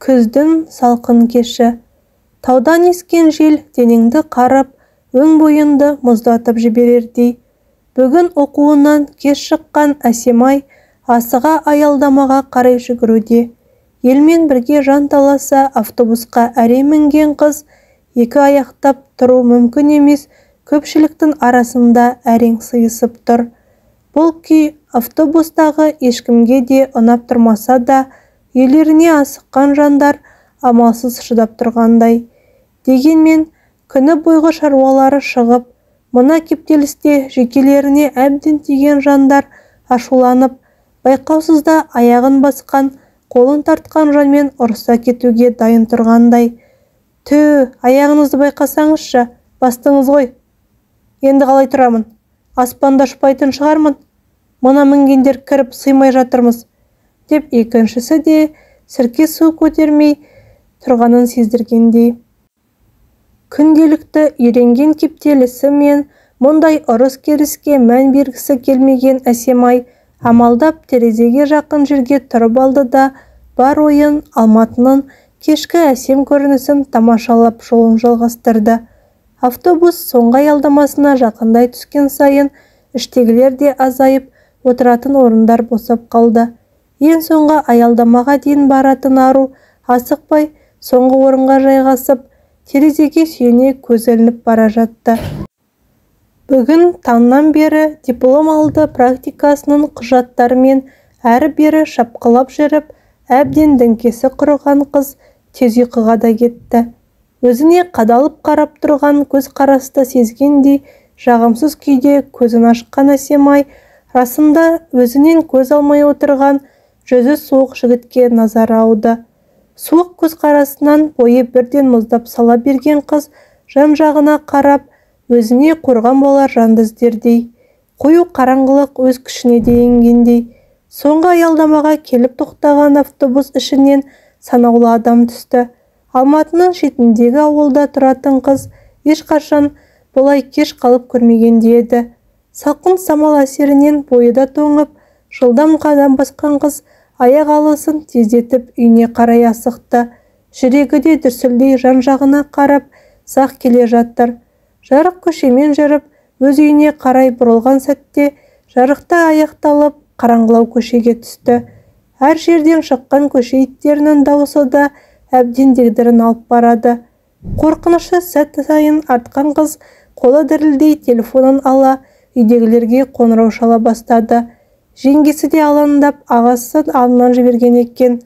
Күздің салқын кеші. Таудан ескен жел денеңді қарып, өң бойынды мұздатып жіберердей. Бүгін оқуынан кеш шыққан Әсемай асыға аялдамаға қарай жүгіруде. Елмен бірге жан таласа автобусқа әрең мінген қыз екі аяқтап тұру мүмкін емес көпшіліктің арасында әрең сыйысып тұр. Бұл күй автобустағы ешкімге де ұнап тұрмаса да, үйлеріне асыққан жандар амалсыз шыдап тұрғандай. Дегенмен, күні бойғы шаруалары шығып, мына кептелісте жекелеріне әбден тиген жандар ашуланып, байқаусызда аяғын басқан, қолын тартқан жанмен ұрыса кетуге дайын тұрғандай. Тү, аяғыңызды байқасаңызшы, бастыңыз ғой. Енді қалай тұрамын? Аспанда ұшпайтын шығармын. Мына мінгендер кіріп сыймай жатырмыз. Деп екіншісі де сірке су көтермей тұрғанын сездіргендей. Күнделікті үйренген кептелісі мен мұндай ұрыс-керіске мән бергісі келмеген Әсемай амалдап терезеге жақын жерге тұрып алды да, бар ойын Алматының кешкі әсем көрінісін тамашалап жолын жалғастырды. Автобус соңғы аялдамасына жақындай түскен сайын іштегілер де азайып, отыратын орындар босап қалды. Ең соңғы аялдамаға дейін баратын ару асықпай соңғы орынға жайғасып, терезеге сүйене көз ілініп бара жатты. Бүгін таңнан бері диплом алды практикасының құжаттарымен әрі-бері шапқылап жүріп, әбден діңкесі құрыған қыз тез ұйқыға да кетті. Өзіне қадалып қарап тұрған көз қарасты сезгендей жағымсыз күйде көзін ашқан Әсемай расында өзінен көз алмай отырған жүзі суық жігітке назары ауды. Суық көз қарасынан бойы бірден мұздап сала берген қыз жан-жағына қарап, өзіне қорған болар жанды іздердей. Қою қараңғылық өз күшіне де енгендей. Соңғы аялдамаға келіп тоқтаған автобус ішінен санаулы адам түсті. Алматының шетіндегі ауылда тұратын қыз ешқашан бұлай кеш қалып көрмегенде еді. Салқын самал әсерінен бойы да тоңып, жылдам қадам басқан қыз аяқ алысын тездетіп үйіне қарай асықты. Жүрегі де дүрсілдей жан-жағына қарап сақ келе жатыр. Жарық көшемен жүріп, өз үйіне қарай бұрылған сәтте жарықта аяқталып, қараңғылау көшеге түсті. Әр жерден шыққан көше иттерінің дауысы да әбден дегдірін алып барады. Қорқынышы сәт сайын артқан қыз қолы дірілдей телефонын ала, үйдегілерге қоңырау шала бастады. Жеңгесі де алаңдап ағасы алдынан жіберген екен.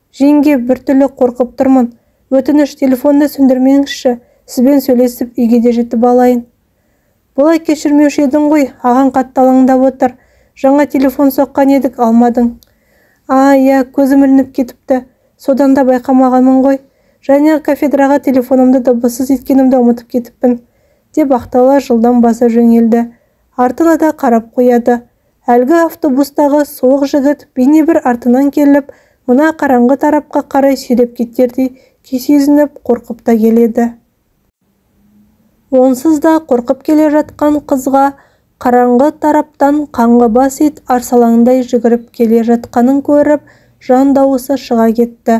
Жеңге, біртүрлі қорқып тұрмын. Өтініш, телефонды сөндірмеңізші, сізбен сөйлесіп үйге де жетіп алайын. Бұлай кешірмеуші едің ғой, ағаң қатты алаңдап отыр. Жаңа телефон соққан едік, алмадың. Иә, көзім ілініп кетіпті. Содан да байқамағанмын ғой. Және кафедраға телефонымды дыбыссыз еткенімді ұмытып кетіппін. Деп ақтала жылдан баса жөнелді. Артына да қарап қояды. Әлгі автобустағы суық жігіт бейне бір артынан келіп, мына қараңғы тарапқа қарай сүйреп кетердей сезініп қорқып та келеді. Онсыз да қорқып келе жатқан қызға қараңғы тараптан қаңғыбас ит арсалаңдай жүгіріп келе жатқанын көріп, жан дауысы шыға кетті.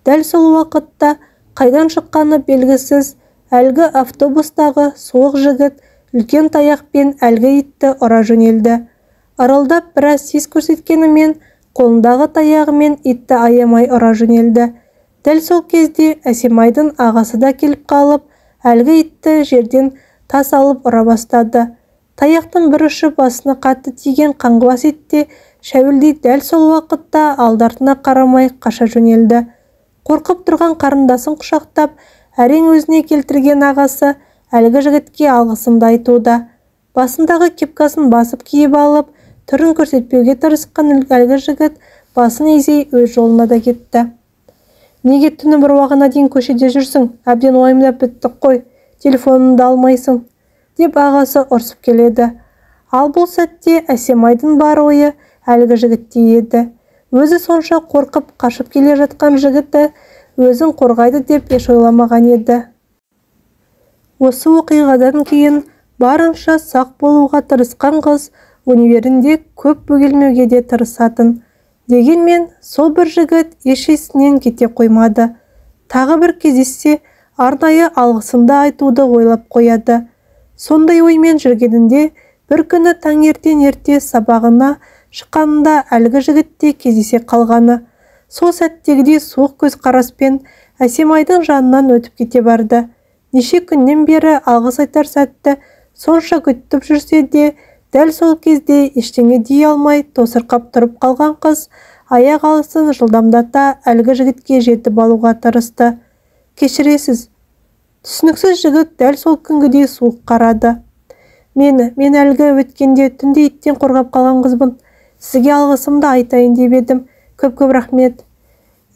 Дәл сол уақытта қайдан шыққаны белгісіз әлгі автобустағы суық жігіт үлкен таяқпен әлгі итті ұра жөнелді. Аралдап біраз сес көрсеткенімен қолындағы таяғымен итті аямай ұра жөнелді. Дәл сол кезде Әсемайдың ағасы да келіп қалып, әлгі итті жерден тас алып ұра бастады. Таяқтың бір ұшы басына қатты тиген қаңғыбас итте шәуілдей дәл сол уақытта алды-артына қарамай қаша жөнелді. Қорқып тұрған қарындасын құшақтап, әрең өзіне келтірген ағасы әлгі жігітке алғысымды айтуда. Басындағы кепкасын басып киіп алып, түрін көрсетпеуге тырысқан әлгі жігіт басын изей өз жолына да кетті. Неге түні бір уағына дейін көшеде жүрсің? Әбден уайымдап біттік қой, телефоныңды алмайсың, деп ағасы ұрсып келеді. Ал бұл сәтте Әсемайдың бар ойы әлгі жігітте еді. Өзі сонша қорқып қашып келе жатқан жігіті өзін қорғайды деп еш ойламаған еді. Осы оқиғадан кейін барынша сақ болуға тырысқан қыз универінде көп бөгелмеуге де тырысатын. Дегенмен сол бір жігіт еш есінен кете қоймады. Тағы бір кездессе арнайы алғысымды айтуды ойлап қояды. Сондай оймен жүргенінде бір күні таңертең ерте сабағына шыққанында әлгі жігітте кездесе қалғаны. Сол сәттегідей суық көз қараспен Әсемайдың жанынан өтіп кете барды. Неше күннен бері алғыс айтар сәтті сонша күтіп жүрсе де, дәл сол кезде ештеңе дей алмай тосырқап тұрып қалған қыз аяқ алысын жылдамдата әлгі жігітке жетіп алуға тырысты. Кешіресіз. Түсініксіз жігіт дәл сол күнгідей суық қарады. Мен әлгі өткенде түнде иттен қорғап қалған қызбын. Сізге алғысымды айтайын деп едім. Көп рахмет.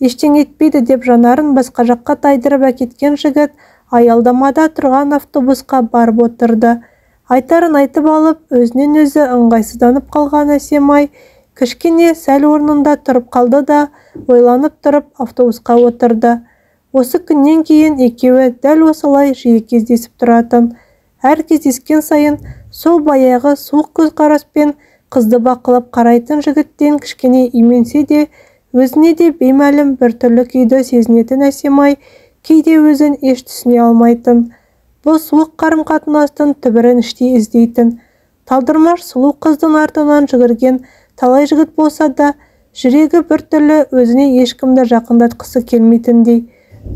Ештеңе етпейді деп жанарын басқа жаққа тайдырып әкеткен жігіт аялдамада тұрған автобусқа барып отырды. Айтарын айтып алып, өзінен өзі ыңғайсызданып қалған Әсемай кішкене сәл орнында тұрып қалды да, ойланып тұрып автобусқа отырды. Осы күннен кейін екеуі дәл осылай жиі кездесіп тұратын. Әр кездескен сайын сол баяғы суық көзқараспен қызды бақылап қарайтын жігіттен кішкене именсе де, өзіне де беймәлім бір түрлі күйді сезінетін Әсемай кейде өзін еш түсіне алмайтын. Бұл суық қарым-қатынастың түбірін іштей іздейтін. Талдырмаш сұлу қыздың артынан жүгірген талай жігіт болса да, жүрегі бір түрлі өзіне ешкімді жақындатқысы келмейтіндей.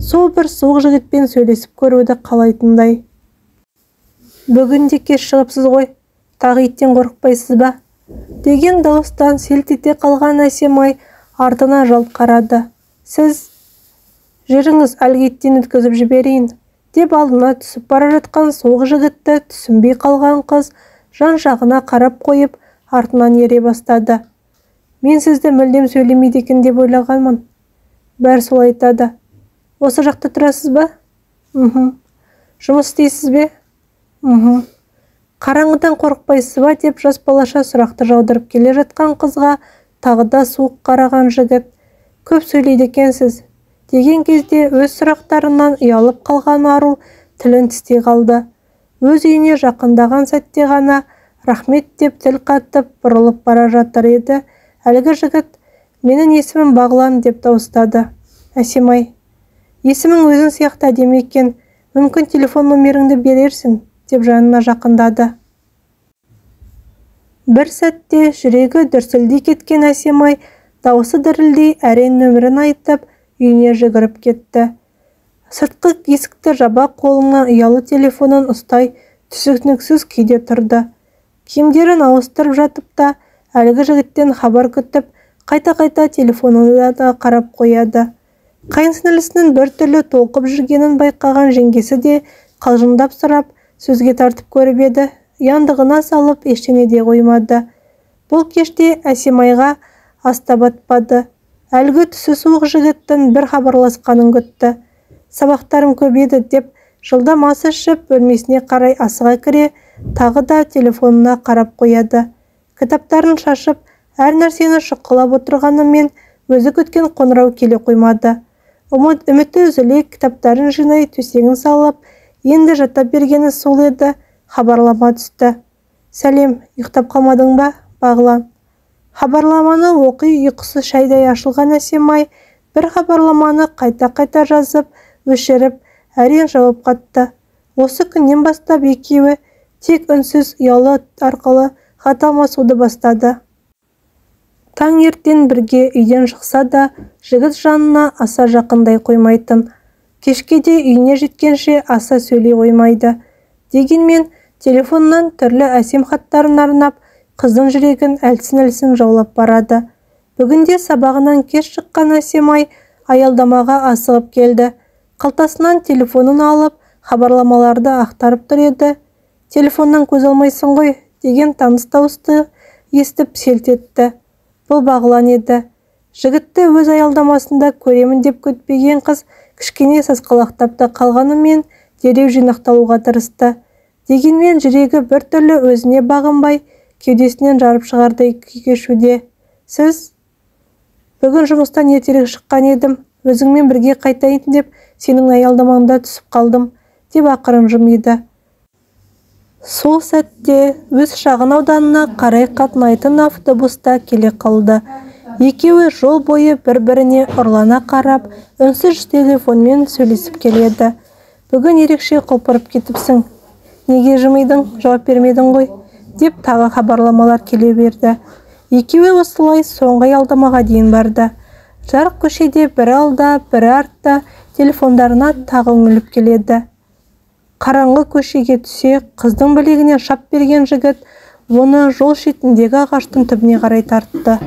Сол бір суық жігітпен сөйлесіп көруді қалайтындай. Бүгін де кеш шығыпсыз ғой, тағы иттен қорықпайсыз ба? Деген дауыстан селт ете қалған Әсемай артына жалт қарады. Сіз, жүріңіз, әлгі иттен өткізіп жіберейін, деп алдына түсіп бара жатқан суық жігітті түсінбей қалған қыз жан-жағына қарап қойып, артынан ере бастады. Мен сізді мүлдем сөйлемейді екен деп ойлағанмын. Бәрі солай айтады. Осы жақта тұрасыз ба? Жұмыс істейсіз бе? Қараңғыдан қорықпайсыз ба деп жас балаша сұрақты жаудырып келе жатқан қызға тағы да суық қараған жігіт. Көп сөйлейді екенсіз, деген кезде өз сұрақтарынан ұялып қалған ару тілін тістей қалды. Өз үйіне жақындаған сәтте ғана рахмет деп тіл қатып бұрылып бара жатыр еді. Әлгі жігіт, менің есімім Бағлан деп дауыстады. Әсемай, есімің өзің сияқты әдемі екен, мүмкін телефон номеріңді берерсің, деп жанына жақындады. Бір сәтте жүрегі дүрсілдей кеткен Әсемай дауысы дірілдей әрен нөмірін айтып үйіне жүгіріп кетті. Сыртқы есікті жаба қолына ұялы телефонын ұстай түсініксіз күйде тұрды. Киімдерін ауыстырып жатып та әлгі жігіттен хабар күтіп қайта-қайта телефонына да қарап қояды. Қайынсіңлісінің бір түрлі толқып жүргенін байқаған жеңгесі де қалжыңдап сұрап сөзге тартып көріп еді, яндығына салып ештеңе де қоймады. Бұл кеште Әсемайға аста батпады. Әлгі түсі суық жігіттің бір хабарласқанын күтті. Сабақтарым көп еді деп жылдам ас ішіп бөлмесіне қарай асыға кіре, тағы да телефонына қарап қояды. Кітаптарын шашып, әр нәрсені шұқылап отырғанымен өзі күткен қоңырау келе қоймады. Үміті үзіле кітаптарын жинай төсегін салып, енді жаттап бергені сол еді, хабарлама түсті. Сәлем, ұйықтап қалмадың ба, Бағлан? Хабарламаны оқи ұйқысы шайдай ашылған Әсемай бір хабарламаны қайта-қайта жазып, өшіріп, әрең жауап қатты. Осы күннен бастап екеуі тек үнсіз ұялы арқылы хат алмасуды бастады. Таң ертең бірге үйден шықса да, жігіт жанына аса жақындай қоймайтын. Кешке де үйіне жеткенше аса сөйлей қоймайды. Дегенмен телефоннан түрлі әсем хаттарын арнап, қыздың жүрегін әлсін-әлсін жаулап барады. Бүгінде сабағынан кеш шыққан Әсемай аялдамаға асығып келді. Қалтасынан телефонын алып, хабарламаларды ақтарып тұр еді. Телефоннан көз алмайсың ғой, деген таныс дауысты естіп селт етті. Бұл Бағлан еді. Жігітті өз аялдамасында көремін деп күтпеген қыз кішкене сасқалақтап та қалғанымен дереу жинақталуға тырысты. Дегенмен жүрегі бір түрлі өзіне бағынбай, кеудесінен жарып шығардай күй кешуде. Сіз? Бүгін жұмыстан ертерек шыққан едім, өзіңмен бірге қайтайын деп сенің аялдамаңда түсіп қалдым, деп ақырын жымиды. Сол сәтте өз шағын ауданына қарай қатынайтын автобуста келе қалды. Екеуі жол бойы бір-біріне ұрлана қарап, үнсіз телефонмен сөйлесіп келеді. Бүгін ерекше құлпырып кетіпсің. Неге жымидың, жауап бермедің ғой, деп тағы хабарламалар келе берді. Екеуі осылай соңғы аялдамаға дейін барды. Жарық көшеде бірі алда, бірі артта телефондарына тағы үңіліп келеді. Қараңғы көшеге түсе, қыздың білегіне шап берген жігіт оны жол шетіндегі ағаштың түбіне қарай тартты.